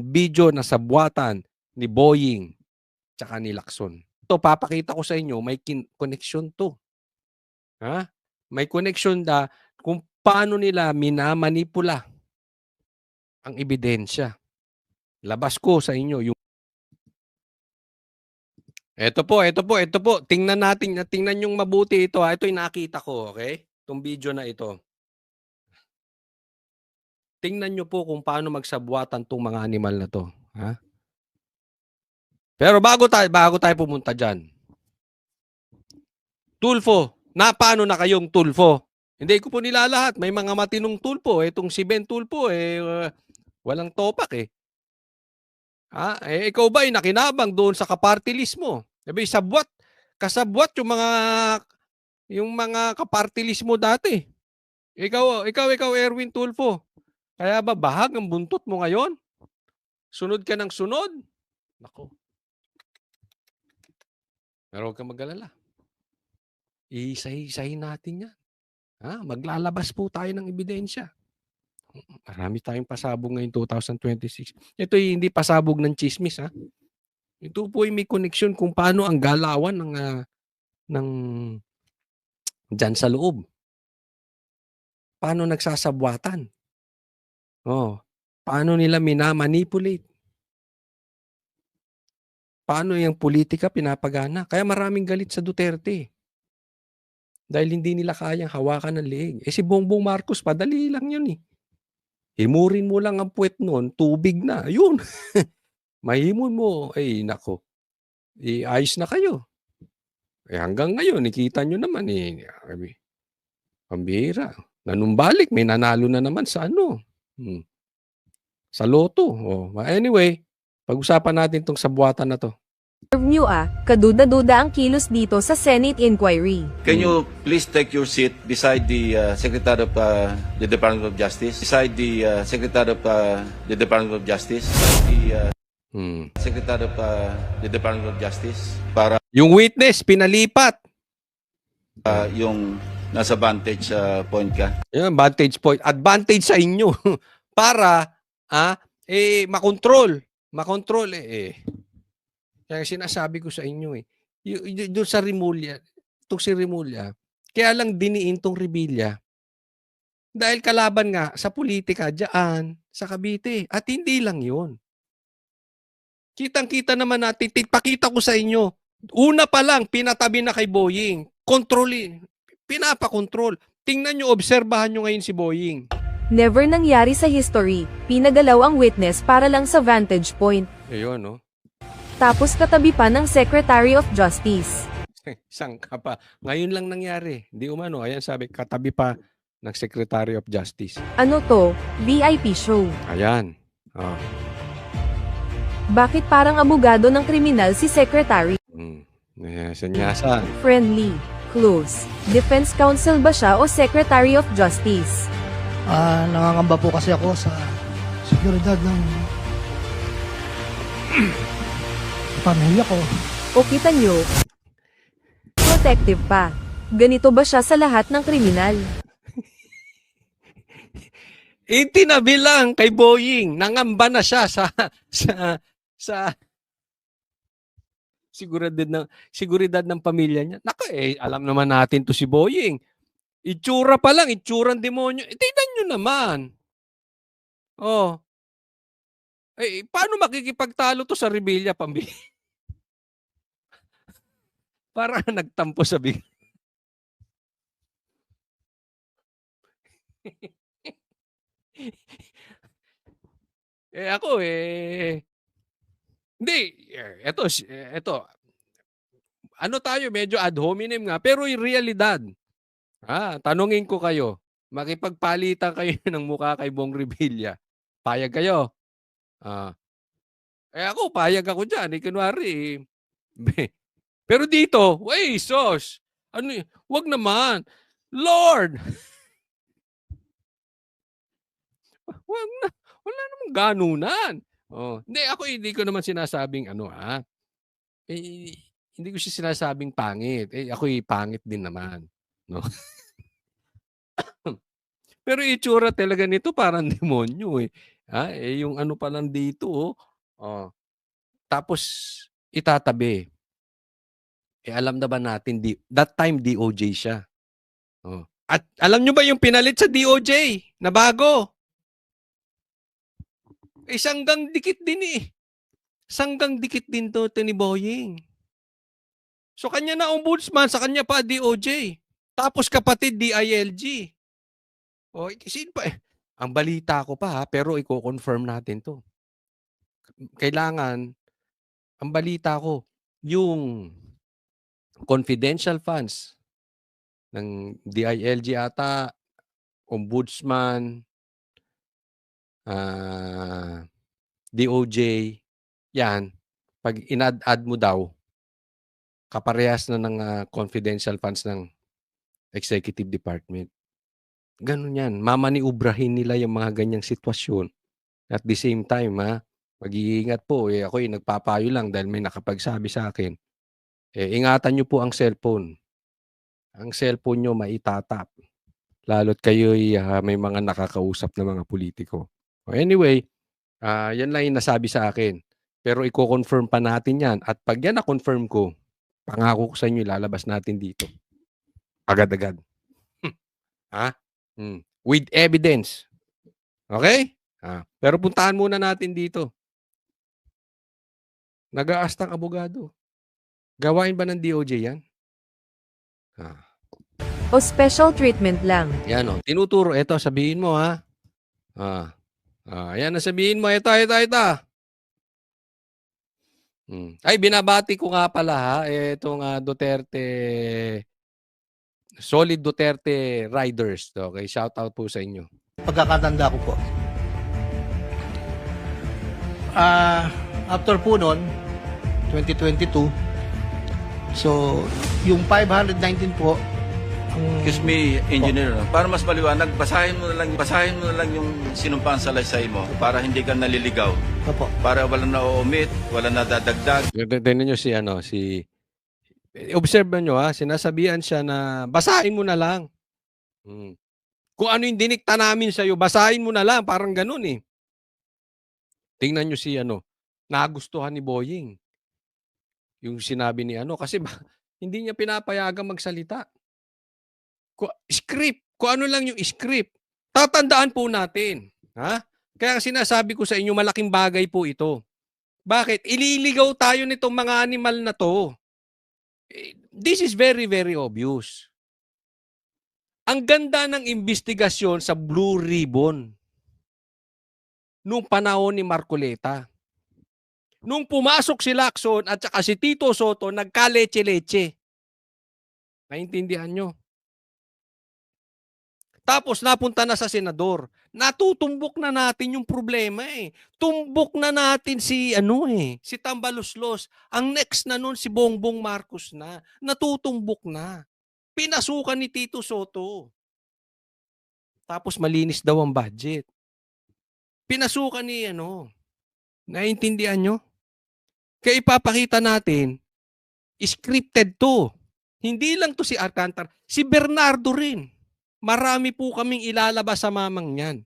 video na sabwatan ni Boying tsaka ni Lacson. Ito, papakita ko sa inyo, may connection to. Ha? May connection na kung paano nila minamanipula ang ebidensya. Labas ko sa inyo yung Ito po. Tingnan natin, tingnan yung mabuti ito. Ito yung nakita ko, okay? Itong video na ito. Tingnan nyo po kung paano magsabwatan tong mga animal na to. Ha? Pero bago tayo pumunta dyan. Tulfo. Paano na kayong Tulfo? Hindi ko po nilalahat. May mga matinong Tulfo. Itong si Ben Tulfo, walang topak eh. Ikaw ba ay nakinabang doon sa kaparty list mo? Sabi, kasabwat yung mga kaparty list mo dati. Ikaw Erwin Tulfo. Kaya ba bahag ang buntot mo ngayon? Sunod ka ng sunod? Nako. Pero huwag kang mag-alala. Iisa-isahin natin yan. Maglalabas po tayo ng ebidensya. Marami tayong pasabog ngayon 2026. Ito hindi pasabog ng chismis. Ito po ay may connection kung paano ang galawan ng dyan sa loob. Paano nagsasabwatan? Paano nila minamanipulate? Paano yung politika pinapagana? Kaya maraming galit sa Duterte. Dahil hindi nila kayang hawakan ng leeg. Si Bongbong Marcos, padali lang yun eh. Himurin mo lang ang puwet noon, tubig na. Yun. Mahimon mo. Nako. Ayos na kayo. Hanggang ngayon, nakita nyo naman pambihira. Nanumbalik, may nanalo na naman sa sa loto. Anyway, pag-usapan natin itong sabwatan na to. Nyo kaduda-duda ang kilos dito sa Senate inquiry. Can you please take your seat beside the Secretary of the Department of Justice? Beside the Secretary of the Department of Justice? Secretary of the Department of Justice? Para yung witness, pinalipat. yung nasa vantage point ka? Yung vantage point. Advantage sa inyo. Para makontrol. Kaya sinasabi ko sa inyo doon sa Rimulya, itong si Rimulya, kaya lang diniin tong Revilla dahil kalaban nga sa politika diyan sa Cavite. At hindi lang yun. Kitang-kita naman natin, pakita ko sa inyo, una pa lang, pinatabi na kay Boying. Pinapakontrol. Tingnan nyo, obserbahan nyo ngayon si Boying. Never nangyari sa history, pinagalaw ang witness para lang sa vantage point. Ayun, no? Tapos katabi pa ng Secretary of Justice. Sangka pa. Ngayon lang nangyari. Hindi umano. Ayan sabi, katabi pa ng Secretary of Justice. Ano to? VIP show. Ayan. Bakit parang abogado ng kriminal si Secretary? Sanyasa. Friendly, close. Defense counsel ba siya o Secretary of Justice? Nangangamba po kasi ako sa seguridad ng pamilya ko. O kita nyo? Protective pa. Ganito ba siya sa lahat ng kriminal? Tinabi lang kay Boying. Nangamba na siya sa seguridad ng pamilya niya. Nako, alam naman natin to si Boying. Itsura pa lang, itsurang demonyo. Tingnan nyo naman. Paano makikipagtalo to sa Revilla, pambi? Para nagtampo sa big. Ako hindi, eto. Ano tayo, medyo ad hominem nga, pero yung realidad. Tanungin ko kayo, makipagpalitan kayo ng mukha kay Bong Revilla. Payag kayo? Ako, payag ako dyan. Kunwari, pero dito, sos. Wag naman. Lord! Wag na. Wala namang ganunan. Hindi ko naman sinasabing hindi ko siya sinasabing pangit. Ako'y pangit din naman. No? Pero itsura talaga nito parang demonyo Yung ano pa lang dito, oh. Tapos itatabi. Alam na ba natin that time DOJ siya. Oh. At alam nyo ba yung pinalit sa DOJ na bago? Sanggang dikit din eh. Sanggang dikit din to ni Boying. So kanya na ombudsman, sa kanya pa DOJ. Tapos kapatid DILG. O, sino pa eh? Ang balita ko pa pero i-confirm natin to. Kailangan, ang balita ko, yung confidential funds ng DILG ata, ombudsman, DOJ, yan, pag in-add mo daw, kaparehas na ng confidential funds ng executive department. Ganun yan. Mamaniubrahin nila yung mga ganyang sitwasyon. At the same time, mag-iingat po. Ako nagpapayo lang dahil may nakapagsabi sa akin. Ingatan nyo po ang cellphone. Ang cellphone nyo maitatap. Lalo't kayo may mga nakakausap na mga politiko. Anyway, yan lang yung nasabi sa akin. Pero i-confirm pa natin yan. At pag yan na-confirm ko, pangako ko sa inyo, ilalabas natin dito. Agad-agad. With evidence. Okay? Pero puntahan muna natin dito. Nag-aastang abogado. Gawain ba ng DOJ yan? O special treatment lang. Yan o. Tinuturo. Ito, sabihin mo ha. Yan, sabihin mo. Ito. Ay, binabati ko nga pala ha. Itong Duterte, Solid Duterte Riders. Okay, shout out po sa inyo. Pagkakatanda ko po. After po noon, 2022, so yung 519 po, Excuse me, engineer. Para mas maliwanag, basahin mo na lang yung sinumpaan sa laysay mo para hindi ka naliligaw. Opo. Para wala na o-omit, wala na dadagdag. Tignan nyo observe nyo sinasabihan siya na basahin mo na lang. Kung ano yung dinikta namin sa'yo, basahin mo na lang. Parang ganun eh. Tingnan nyo nagustuhan ni Boying. Yung sinabi ni kasi hindi niya pinapayagang magsalita. Script. Kung ano lang yung script. Tatandaan po natin. Kaya sinasabi ko sa inyo, malaking bagay po ito. Bakit? Ililigaw tayo nitong mga animal na to. This is very, very obvious. Ang ganda ng investigasyon sa Blue Ribbon nung panahon ni Marcoleta. Nung pumasok si Lacson at saka si Tito Soto, nagkaleche-leche. Naintindihan nyo? Tapos napunta na sa senador. Natutumbok na natin yung problema eh. Tumbok na natin si Tambaluslos. Ang next na nun si Bongbong Marcos na. Natutumbok na. Pinasukan ni Tito Soto. Tapos malinis daw ang budget. Pinasukan ni Naintindihan nyo? Kaya ipapakita natin, scripted to. Hindi lang to si Alcantara, si Bernardo rin. Marami po kaming ilalabas sa mamang yan.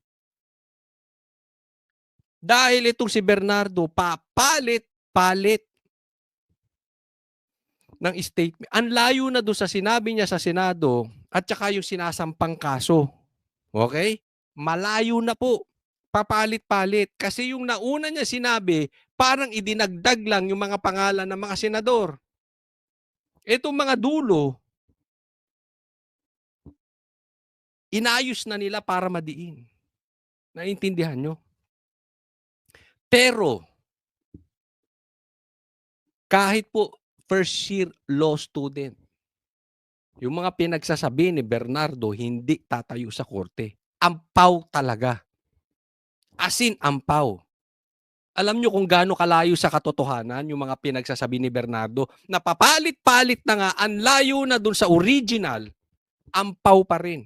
Dahil itong si Bernardo, papalit-palit ng statement. Ang layo na doon sa sinabi niya sa Senado at saka yung sinasampang kaso. Okay? Malayo na po. Papalit-palit. Kasi yung nauna niya sinabi, parang idinagdag lang yung mga pangalan ng mga senador. Itong mga dulo, inayos na nila para madiin. Naintindihan nyo? Pero, kahit po first year law student, yung mga pinagsasabi ni Bernardo, hindi tatayo sa korte. Ampaw talaga. As in, ampaw. Alam nyo kung gaano kalayo sa katotohanan yung mga pinagsasabi ni Bernardo, na papalit-palit na nga, ang layo na dun sa original, ampaw pa rin.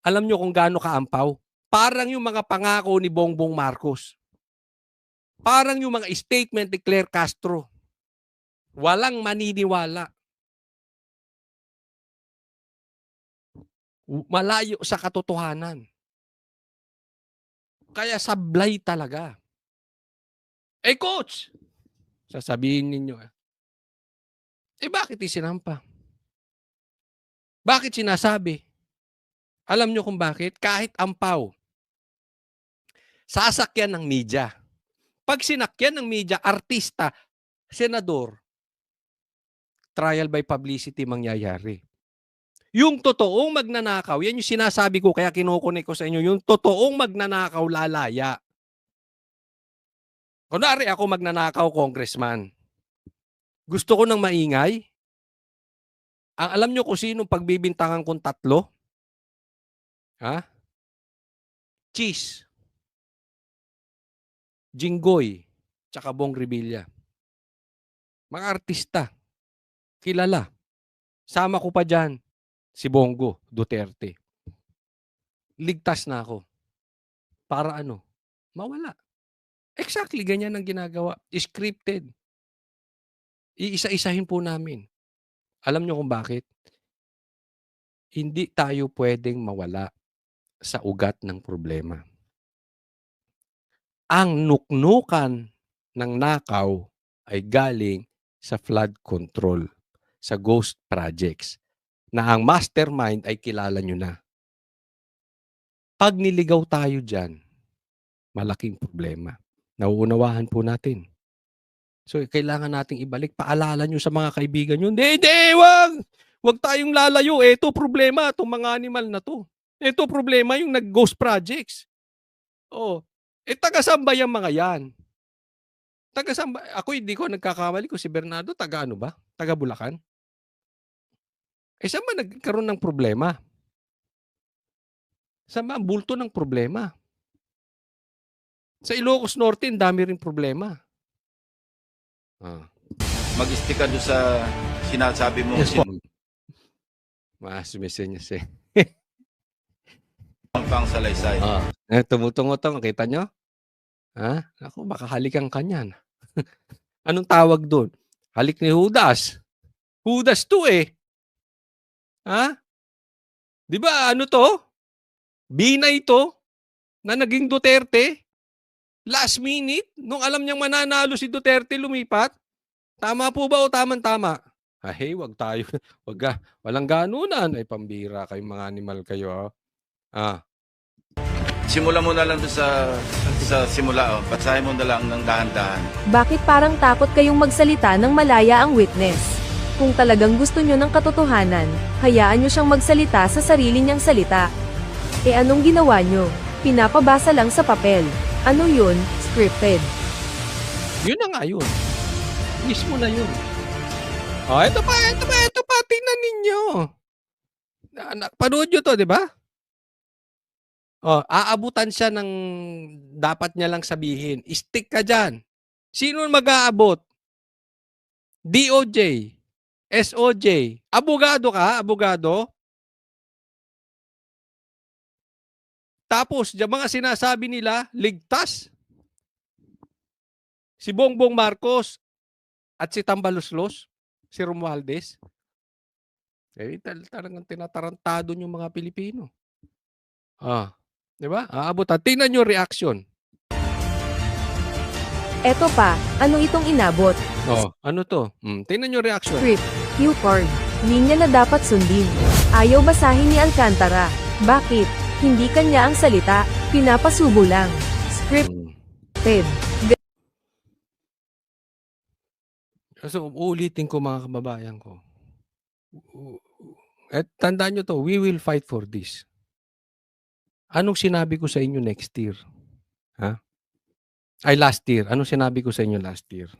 Alam nyo kung gaano kaampaw? Parang yung mga pangako ni Bongbong Marcos. Parang yung mga statement ni Claire Castro. Walang maniniwala. Malayo sa katotohanan. Kaya sablay talaga. Eh, coach, sasabihin ninyo, bakit isinampa? Bakit sinasabi? Alam nyo kung bakit? Kahit ampaw, sasakyan ng media. Pag sinakyan ng media, artista, senador, trial by publicity mangyayari. Yung totoong magnanakaw, yan yung sinasabi ko, kaya kinukunik ko sa inyo, yung totoong magnanakaw lalaya. Kunwari ako magnanakaw, congressman. Gusto ko ng maingay. Ang alam nyo kung sinong pagbibintangan kong tatlo? Ha? Cheese, Jinggoy, tsaka Bong Revilla. Mga artista. Kilala. Sama ko pa dyan si Bongo Duterte. Ligtas na ako. Para ano? Mawala. Exactly, ganyan ang ginagawa. Scripted. Iisa-isahin po namin. Alam nyo kung bakit? Hindi tayo pwedeng mawala sa ugat ng problema. Ang nuknukan ng nakaw ay galing sa flood control, sa ghost projects, na ang mastermind ay kilala nyo na. Pag niligaw tayo dyan, malaking problema. Nauunawahan po natin. So, kailangan nating ibalik. Paalala nyo sa mga kaibigan nyo, hindi, wag! Wag tayong lalayo. Ito problema, itong mga animal na to. Ito problema yung nag-ghost projects. Oh, taga-samba yung mga yan. Taga-samba. Ako hindi ko nagkakamali ko si Bernardo, taga ano ba? Taga Bulacan? Saan ba nagkaroon ng problema? Saan ba ang bulto ng problema? Sa Ilocos Norte, ang dami rin problema. Mag-stick ka doon sa sinasabi mo Yes po. Sumisenyas eh. pang salaysay. Tumutungo-tungo, kita nyo? Ha? Ako, baka halikan ka niyan. Anong tawag doon? Halik ni Judas. Judas to eh. Ha? Di ba ano to? Binay to na naging Duterte. Last minute, nung alam niyang mananalo si Duterte, lumipat. Tama po ba o tama-tama? Hey, wag tayo. Walang ganunan. Ay, pambira kayong mga animal kayo. Simula mo na lang doon sa simula. Basahin mo na lang ng dahan-dahan. Bakit parang takot kayong magsalita ng malaya ang witness? Kung talagang gusto nyo ng katotohanan, hayaan nyo siyang magsalita sa sarili niyang salita. Anong ginawa nyo? Pinapabasa lang sa papel. Ano yun? Scripted. Yun na nga yun. Mismo na yun. Ito pa, tingnan ninyo. Panood nyo to, di ba? Aabutan siya ng dapat niya lang sabihin. Stick ka dyan. Sino mag-aabot? DOJ, SOJ. Abogado ka? Abogado? Tapos, yung mga sinasabi nila, ligtas. Si Bongbong Marcos at si Tambaloslos, si Romualdez. Talagang tinatarantado yung mga Pilipino. Di ba? Aabutan. Tingnan nyo reaction. Eto pa, ano itong inabot? Ano to? Tingnan nyo reaction. Script, cue card, linya na dapat sundin. Ayaw basahin ni Alcantara. Bakit? Hindi kanya ang salita, pinapasubo lang. Scripted. So, uulitin ko mga kababayan ko. At tandaan nyo to, we will fight for this. Anong sinabi ko sa inyo next year? Last year. Anong sinabi ko sa inyo last year?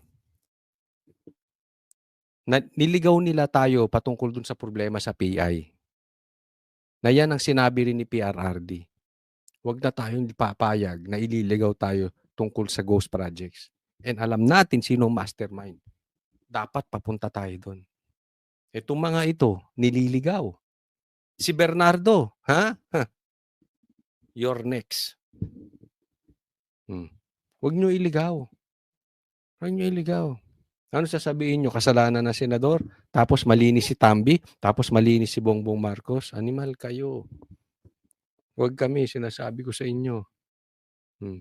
Niligaw nila tayo patungkol dun sa problema sa PI. Na yan ang sinabi rin ni PRRD. Huwag na tayong papayag na ililigaw tayo tungkol sa ghost projects. And alam natin sino mastermind. Dapat papunta tayo doon. Itong mga ito, nililigaw. Si Bernardo, You're next. Huwag nyo iligaw. Huwag nyo iligaw. Ano sasabihin nyo? Kasalanan na senador? Tapos malinis si Tambi? Tapos malinis si Bongbong Marcos? Animal kayo. Huwag kami, sinasabi ko sa inyo. Hmm.